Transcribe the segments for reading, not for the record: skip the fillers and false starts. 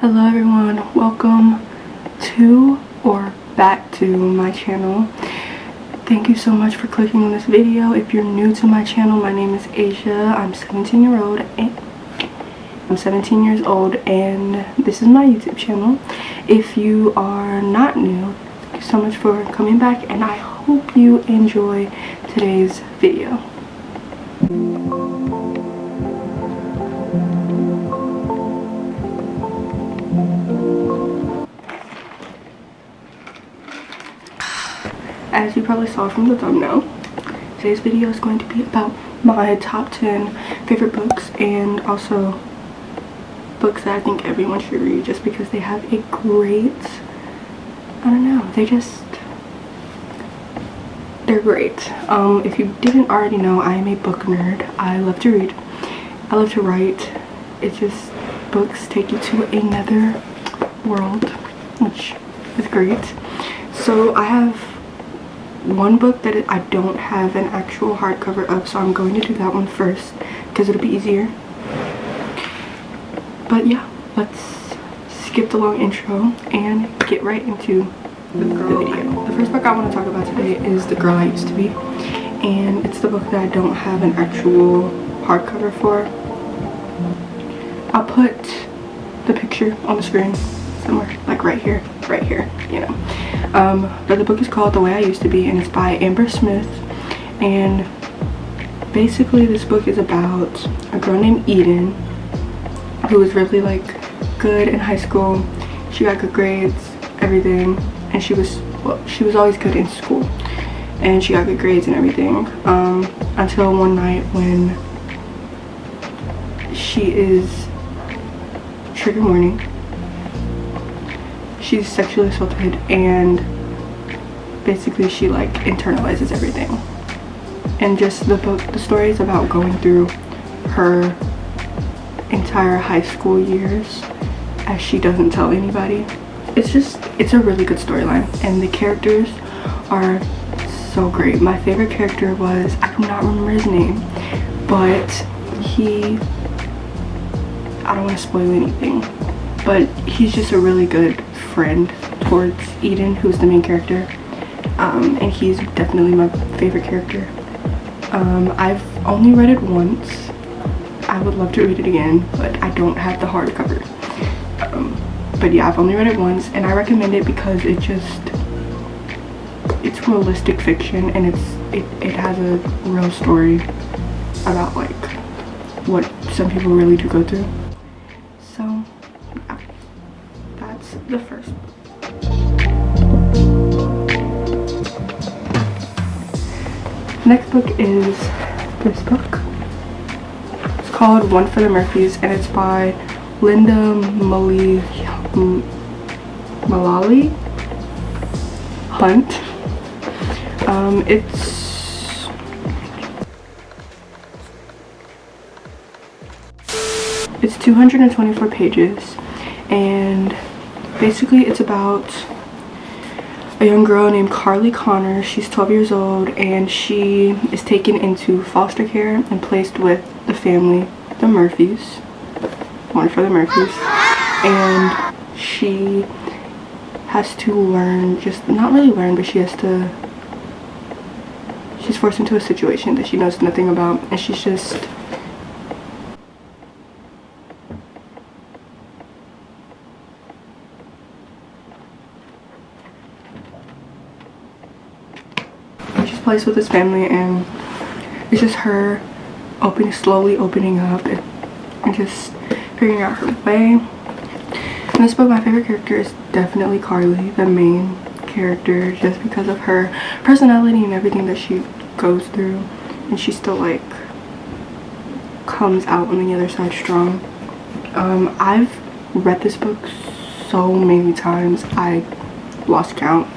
Hello everyone, welcome to or back to my channel. Thank you so much for clicking on this video. If you're new to my channel, my name is Asia. I'm 17 years old and this is my YouTube channel. If you are not new, thank you so much for coming back and I hope you enjoy today's video. As you probably saw from the thumbnail, today's video is going to be about my top 10 favorite books and also books that I think everyone should read just because they have a great, I don't know, they're great. If you didn't already know, I am a book nerd. I love to read. I love to write. It's just, books take you to another world, which is great. So I have one book that I don't have an actual hardcover of, so I'm going to do that one first because it'll be easier. But yeah, let's skip the long intro and get right into the video. The first book I want to talk about today is The Girl I Used to Be, and it's the book that I don't have an actual hardcover for. I'll put the picture on the screen somewhere, like right here, you know. But the book is called The Way I Used to Be and it's by Amber Smith, and basically this book is about a girl named Eden who was really like good in high school. She got good grades, everything, and she was always good in school and she got good grades and everything, until one night when she is, trigger warning, she's sexually assaulted and basically she like internalizes everything. And just the story is about going through her entire high school years as she doesn't tell anybody. It's a really good storyline and the characters are so great. My favorite character was, I do not remember his name, but I don't want to spoil anything, but he's just a really good friend towards Eden, who's the main character, and he's definitely my favorite character. I've only read it once. I would love to read it again, but I don't have the hardcover. But yeah, I've only read it once and I recommend it because it's realistic fiction and it has a real story about like what some people really do go through. So yeah, that's the first book. Next book is this book. It's called One for the Murphys and it's by Lynda, Mullaly Hunt. It's 224 pages and basically it's about a young girl named Carly Connor. She's 12 years old and she is taken into foster care and placed with the family, the Murphys, One for the Murphys, and she has to learn, just not really learn, but she's forced into a situation that she knows nothing about, and she's placed with this family, and it's just her slowly opening up and just figuring out her way. In this book, my favorite character is definitely Carly, the main character, just because of her personality and everything that she goes through, and she still like comes out on the other side strong. I've read this book so many times I lost count.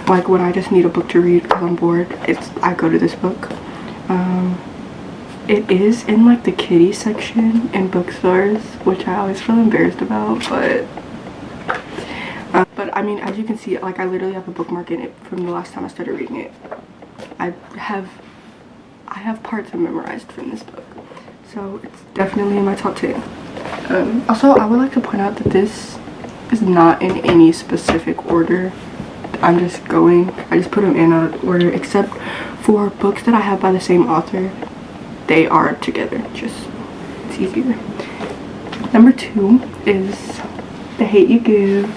Like when I just need a book to read because I'm bored, I go to this book. It is in like the kiddie section in bookstores, which I always feel embarrassed about, but I mean, as you can see, like I literally have a bookmark in it from the last time I started reading it. I have parts memorized from this book, so it's definitely in my top 10. Also, I would like to point out that this is not in any specific order. I just put them in order, except for books that I have by the same author. They are together, just it's easier. Number 2 is The Hate U Give.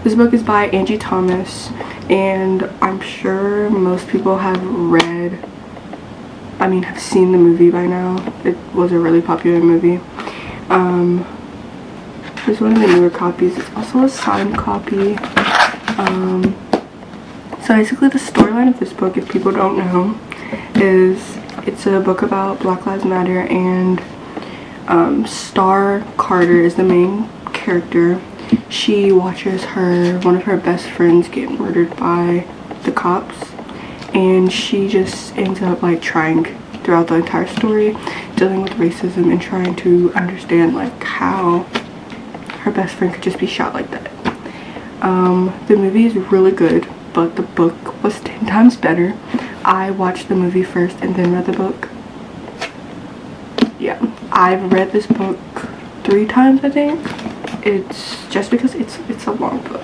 This book is by Angie Thomas, and I'm sure most people have seen the movie by now. It was a really popular movie. There's one of the newer copies. It's also a signed copy. So basically the storyline of this book, if people don't know, is it's a book about Black Lives Matter, and Star Carter is the main character. She watches one of her best friends get murdered by the cops, and she just ends up like trying throughout the entire story, dealing with racism and trying to understand like how her best friend could just be shot like that. The movie is really good, but the book was 10 times better. I watched the movie first and then read the book. Yeah, I've read this book 3 times, I think. It's just because it's a long book.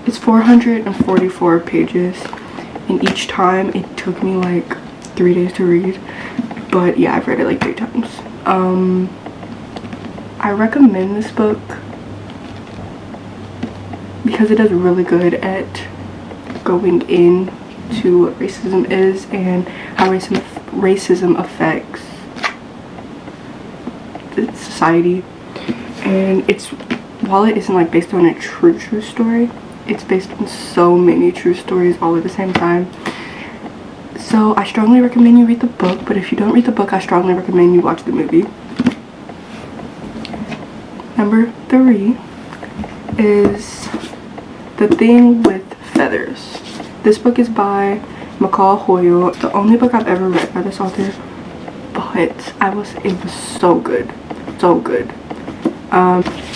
It's 444 pages, and each time it took me like 3 days to read. But yeah, I've read it like 3 times. I recommend this book because it is really good at going into what racism is and how racism affects the society. And while it isn't like based on a true story, it's based on so many true stories all at the same time. So I strongly recommend you read the book, but if you don't read the book, I strongly recommend you watch the movie. Number 3 is The Thing with Feathers. This book is by McCall Hoyle. The only book I've ever read by this author, but it was so good, so good.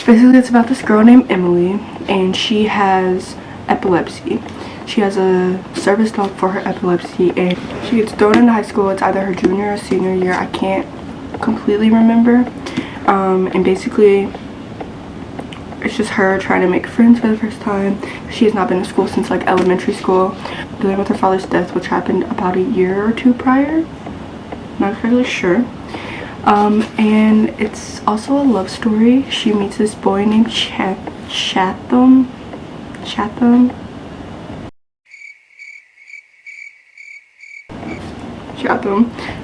Basically it's about this girl named Emily, and she has epilepsy. She has a service dog for her epilepsy, and she gets thrown into high school. It's either her junior or senior year, I can't completely remember. And basically it's just her trying to make friends for the first time. She has not been to school since like elementary school, dealing with her father's death, which happened about a year or 2 prior. Not really sure. And it's also a love story. She meets this boy named Chatham. She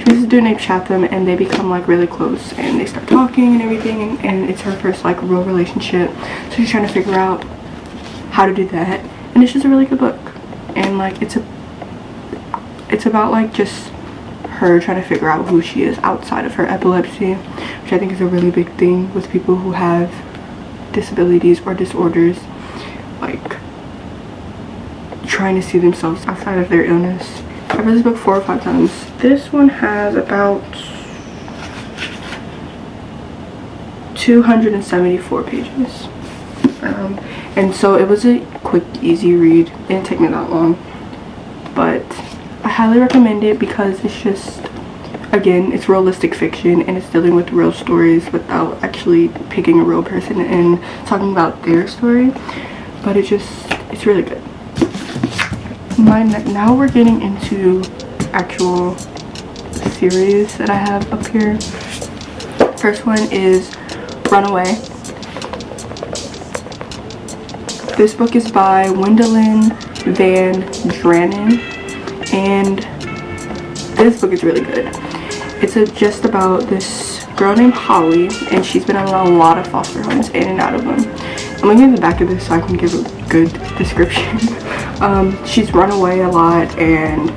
meets this dude named Chatham, and they become like really close, and they start talking and everything, and it's her first like real relationship. So she's trying to figure out how to do that, and it's just a really good book. And like it's about like just her trying to figure out who she is outside of her epilepsy, which I think is a really big thing with people who have disabilities or disorders, like trying to see themselves outside of their illness. I've read this book 4 or 5 times. This one has about 274 pages. And so it was a quick, easy read. It didn't take me that long. But I highly recommend it because it's just, again, it's realistic fiction, and it's dealing with real stories without actually picking a real person and talking about their story. But it's really good. Now we're getting into actual series that I have up here. First one is Runaway. This book is by Wendelin van Draanen, and this book is really good. It's just about this girl named Holly, and she's been in a lot of foster homes, in and out of them. I'm looking at the back of this so I can give a good description. She's run away a lot, and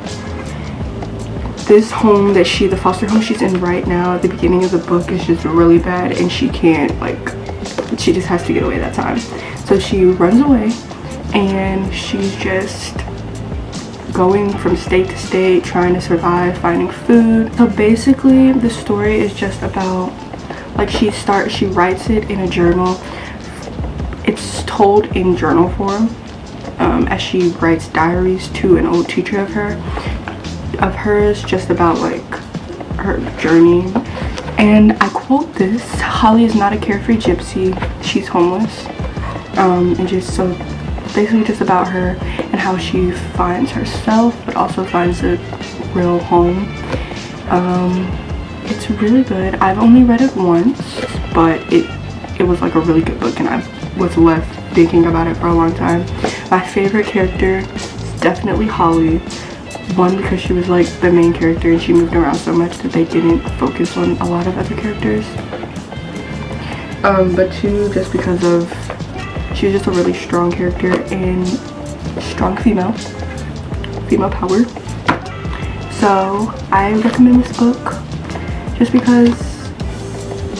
this home that the foster home she's in right now at the beginning of the book is just really bad, and she can't, she just has to get away that time. So she runs away, and she's just going from state to state, trying to survive, finding food. So basically the story is just about, she writes it in a journal. It's told in journal form, as she writes diaries to an old teacher of hers, just about her journey. And I quote this: Holly is not a carefree gypsy, she's homeless. And just so basically just about her and how she finds herself but also finds a real home. It's really good. I've only read it once, but it was like a really good book, and I was left thinking about it for a long time. My favorite character is definitely Holly. One, because she was like the main character and she moved around so much that they didn't focus on a lot of other characters. But two, just because of she was just a really strong character and strong female power. So I recommend this book just because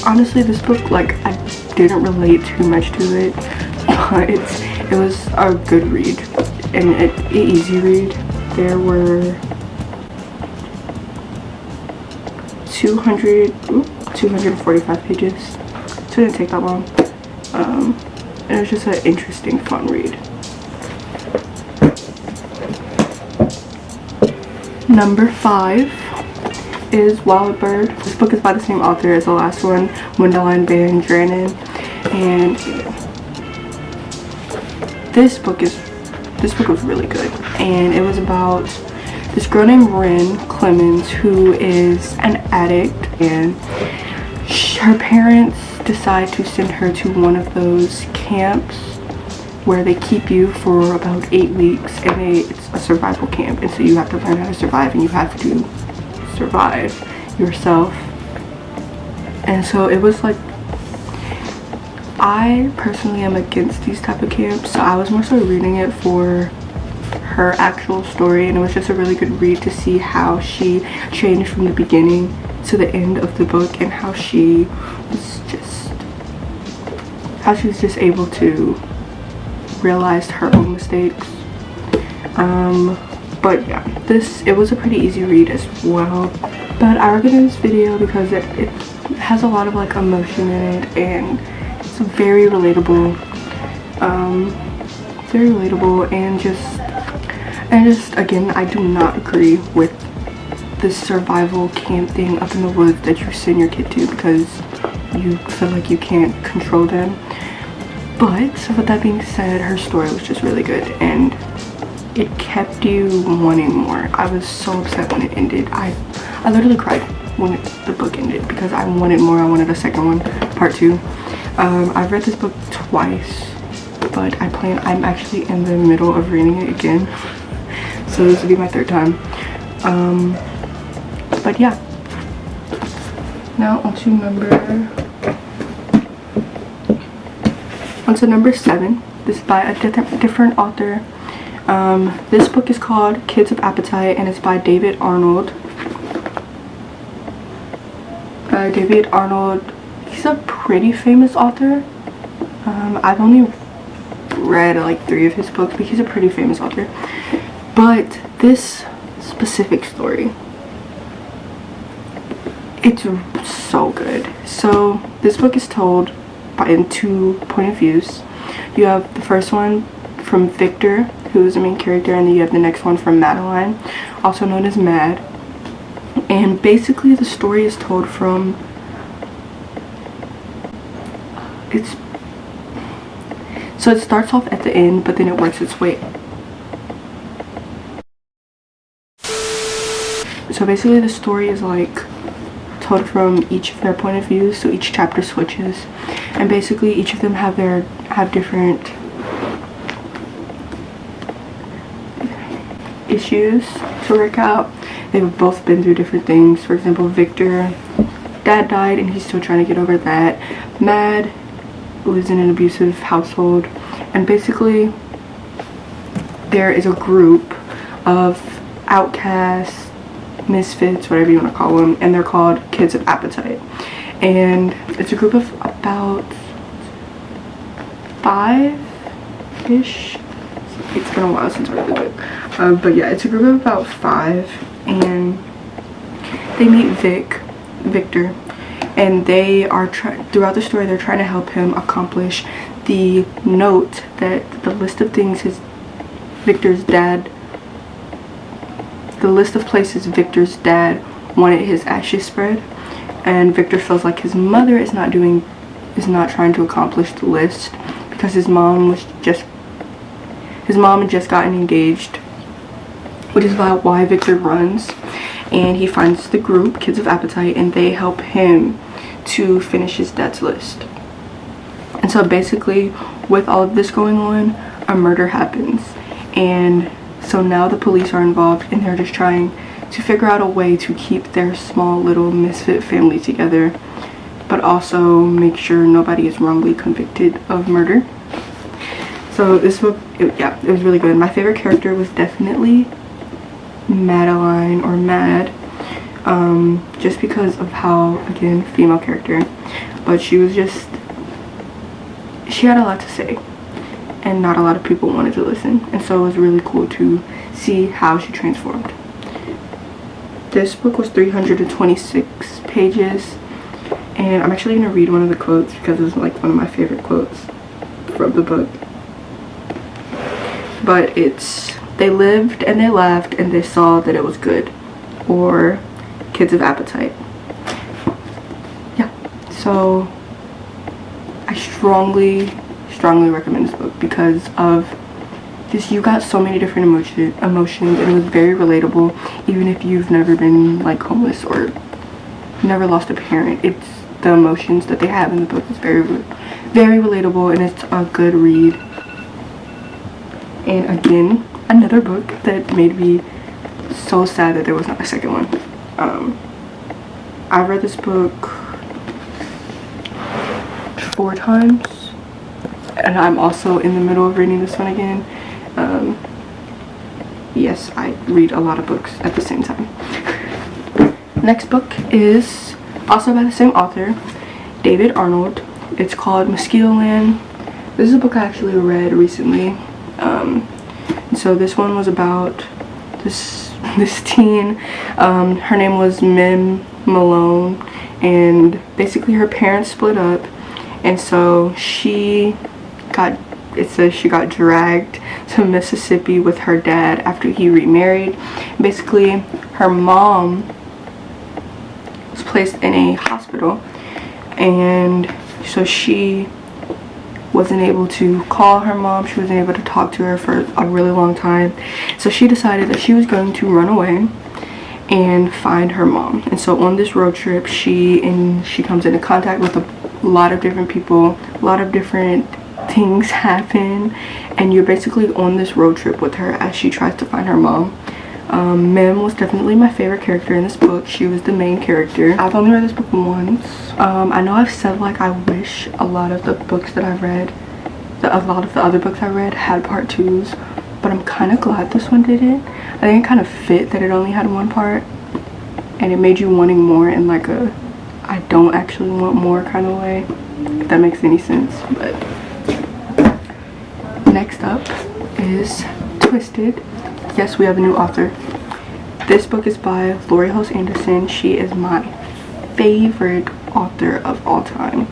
honestly this book, like, I didn't relate too much to it, but it was a good read and an easy read. There were 245 pages, so it didn't take that long. And it was just an interesting, fun read. Number 5 is Wild Bird. This book is by the same author as the last one, Wendelin by Draanen, and this book was really good. And it was about this girl named Ren Clemens, who is an addict, and her parents decide to send her to one of those camps where they keep you for about 8 weeks, and it's a survival camp, and so you have to learn how to survive, and you have to survive yourself. And so it was like, I personally am against these type of camps, so I was more so reading it for her actual story, and it was just a really good read to see how she changed from the beginning to the end of the book, and how she was just able to realize her own mistakes. But yeah, it was a pretty easy read as well. But I recommend this video because it has a lot of like emotion in it, and it's very relatable. And just again, I do not agree with this survival camp thing up in the woods that you send your kid to because you feel like you can't control them. But so with that being said, her story was just really good, and it kept you wanting more. I was so upset when it ended. I literally cried when the book ended because I wanted more. I wanted a second one, part 2. I've read this book twice, but I'm actually in the middle of reading it again, so this will be my 3rd time. But yeah, now onto number 7. This is by a different author. This book is called Kids of Appetite, and it's by David Arnold. David Arnold, he's a pretty famous author. I've only read like 3 of his books, but he's a pretty famous author. But this specific story, it's so good. So this book is told in 2 point of views. You have the first one from Victor, who is the main character, and then you have the next one from Madeline, also known as Mad. And basically the story is told from, so it starts off at the end, but then it works its way. So basically the story is like told from each of their point of views, so each chapter switches, and basically each of them have different issues to work out. They've both been through different things. For example, Victor, dad died and he's still trying to get over that. Mad lives in an abusive household, and basically there is a group of outcasts, misfits, whatever you want to call them, and they're called Kids of Appetite. And it's a group of about 5-ish. It's been a while since I read the book, but yeah, it's a group of about 5, and they meet Victor, and they are throughout the story they're trying to help him accomplish the note, that the list of things the list of places Victor's dad wanted his ashes spread, and Victor feels like his mother is not trying to accomplish the list because his mom had just gotten engaged, which is why Victor runs. And he finds the group, Kids of Appetite, and they help him to finish his dad's list. And so basically, with all of this going on, a murder happens. And so now the police are involved, and they're just trying to figure out a way to keep their small little misfit family together, but also make sure nobody is wrongly convicted of murder. So this book, it was really good. My favorite character was definitely Madeline, or Mad, just because of how, again, female character, but she had a lot to say, and not a lot of people wanted to listen, and so it was really cool to see how she transformed. This book was 326 pages, and I'm actually going to read one of the quotes because it was like one of my favorite quotes from the book. But it's, "They lived and they laughed and they saw that it was good," or Kids of Appetite. Yeah, so I strongly recommend this book because of just, you got so many different emotions, and it was very relatable. Even if you've never been like homeless or never lost a parent, it's the emotions that they have in the book is very relatable, and it's a good read. And again, another book that made me so sad that there was not a second one. I've read this book 4 times, and I'm also in the middle of reading this one again. Yes, I read a lot of books at the same time. Next book is also by the same author, David Arnold. It's called Mosquito Land. This is a book I actually read recently. So this one was about this teen. Her name was Mim Malone, and basically her parents split up, and so it says she got dragged to Mississippi with her dad after he remarried. Basically, her mom was placed in a hospital, and so she wasn't able to call her mom. She wasn't able to talk to her for a really long time. So she decided that she was going to run away and find her mom. And so on this road trip, she comes into contact with a lot of different people, a lot of different things happen, and you're basically on this road trip with her as she tries to find her mom. Mim was definitely my favorite character in this book. She was the main character. I've only read this book once. I know I've said like I wish a lot of the books that I've read, a lot of the other books I read had part 2s, but I'm kind of glad this one didn't. I think it kind of fit that it only had 1 part, and it made you wanting more in like a I don't actually want more kind of way, if that makes any sense. But next up is Twisted. Yes, we have a new author. This book is by Laurie Halse Anderson. She is my favorite author of all time.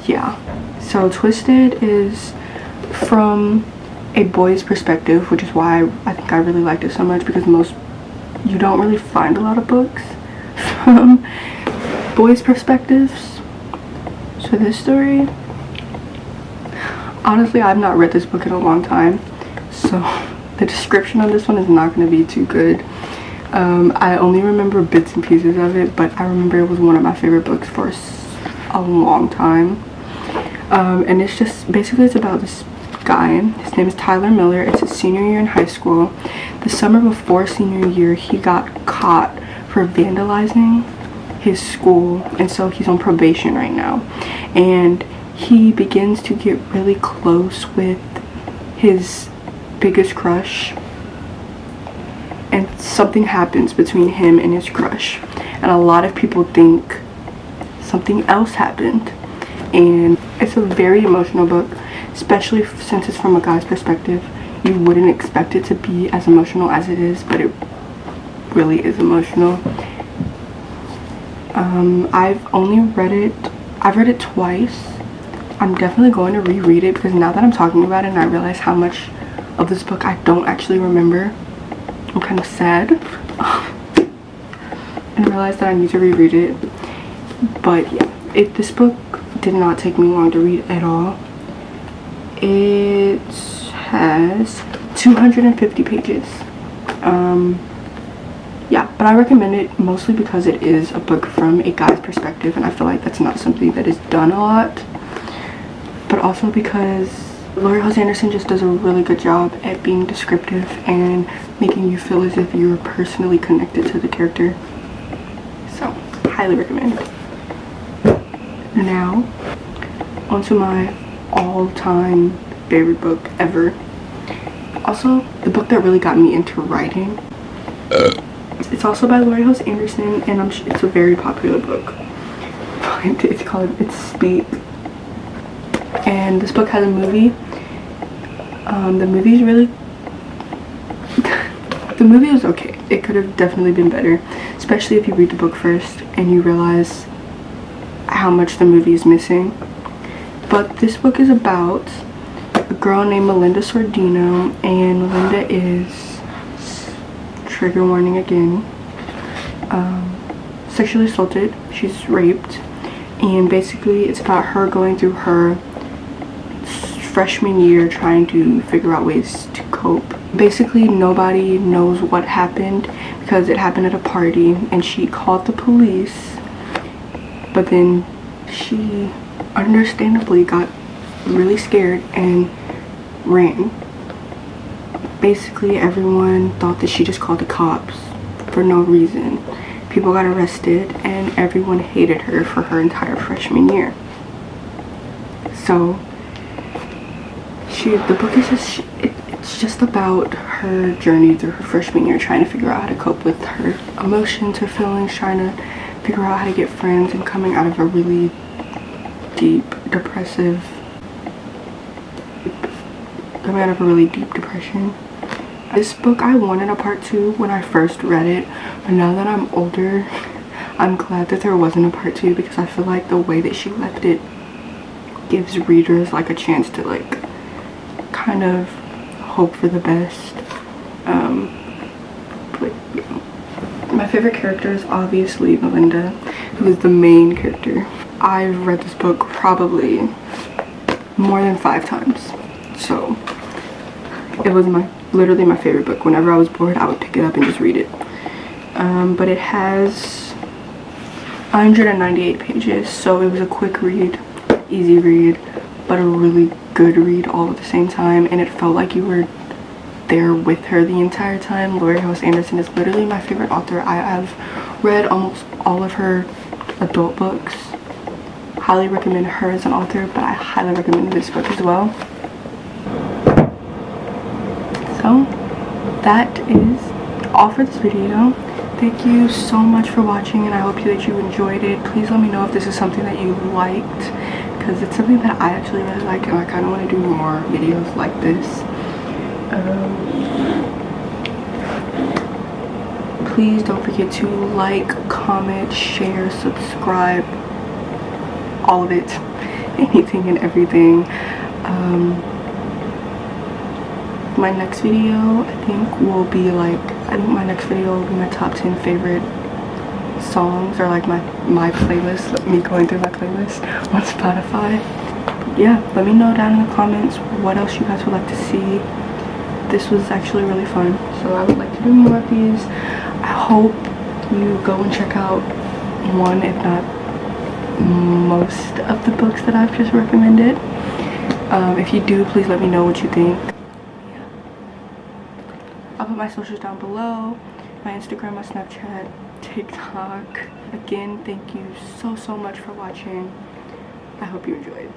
Yeah, so Twisted is from a boy's perspective, which is why I think I really liked it so much, because you don't really find a lot of books from boys' perspectives. So this story, honestly, I've not read this book in a long time, so the description on this one is not going to be too good. I only remember bits and pieces of it, but I remember it was one of my favorite books for a long time. And it's just basically, it's about this guy. His name is Tyler Miller. It's his senior year in high school. The summer before senior year, he got caught for vandalizing his school, and so he's on probation right now, and he begins to get really close with his biggest crush, and something happens between him and his crush, and a lot of people think something else happened. And it's a very emotional book, especially since it's from a guy's perspective. You wouldn't expect it to be as emotional as it is, but it really is emotional. I've read it twice. I'm definitely going to reread it, because now that I'm talking about it and I realize how much of this book I don't actually remember, I'm kind of sad. and realized that I need to reread it. But yeah, this book did not take me long to read at all. It has 250 pages. Yeah, but I recommend it mostly because it is a book from a guy's perspective, and I feel like that's not something that is done a lot. But also because Laurie Halse Anderson just does a really good job at being descriptive and making you feel as if you're personally connected to the character. So, highly recommend. Now, onto my all-time favorite book ever. Also, the book that really got me into writing. It's also by Laurie Halse Anderson, and it's a very popular book. It's Speak. And this book has a movie. The movie's really... the movie was okay. It could have definitely been better, especially if you read the book first and you realize how much the movie is missing. But this book is about a girl named Lynda Sordino, and Lynda is, trigger warning again, sexually assaulted. She's raped, and basically it's about her going through her freshman year trying to figure out ways to cope. Basically nobody knows what happened because it happened at a party, and she called the police, but then she understandably got really scared and ran. Basically everyone thought that she just called the cops for no reason. People got arrested, and everyone hated her for her entire freshman year. So the book is just it's just about her journey through her freshman year, trying to figure out how to cope with her emotions, her feelings, trying to figure out how to get friends, and coming out of a really deep depression. This book, I wanted a part 2 when I first read it, but now that I'm older, I'm glad that there wasn't a part 2, because I feel like the way that she left it gives readers like a chance to like kind of hope for the best. But yeah. My favorite character is obviously Lynda, who is the main character. I've read this book probably more than 5 times, so it was literally my favorite book. Whenever I was bored, I would pick it up and just read it. But it has 198 pages, so it was a quick read, easy read, but a really good read all at the same time, and it felt like you were there with her the entire time. Laurie Halse Anderson is literally my favorite author. I have read almost all of her adult books. Highly recommend her as an author, but I highly recommend this book as well. So that is all for this video. Thank you so much for watching, and I hope that you enjoyed it. Please let me know if this is something that you liked, because it's something that I actually really like, and I kind of want to do more videos like this. Please don't forget to like, comment, share, subscribe, all of it, anything and everything. My next video, I think my next video will be my top 10 favorite songs, or like my playlist, me going through my playlist on Spotify. Yeah, let me know down in the comments what else you guys would like to see. This was actually really fun, so I would like to do more of these. I hope you go and check out one, if not most of the books that I've just recommended. If you do, please let me know what you think. I'll put my socials down below, my Instagram, my Snapchat, TikTok. Again, thank you so much for watching. I hope you enjoyed.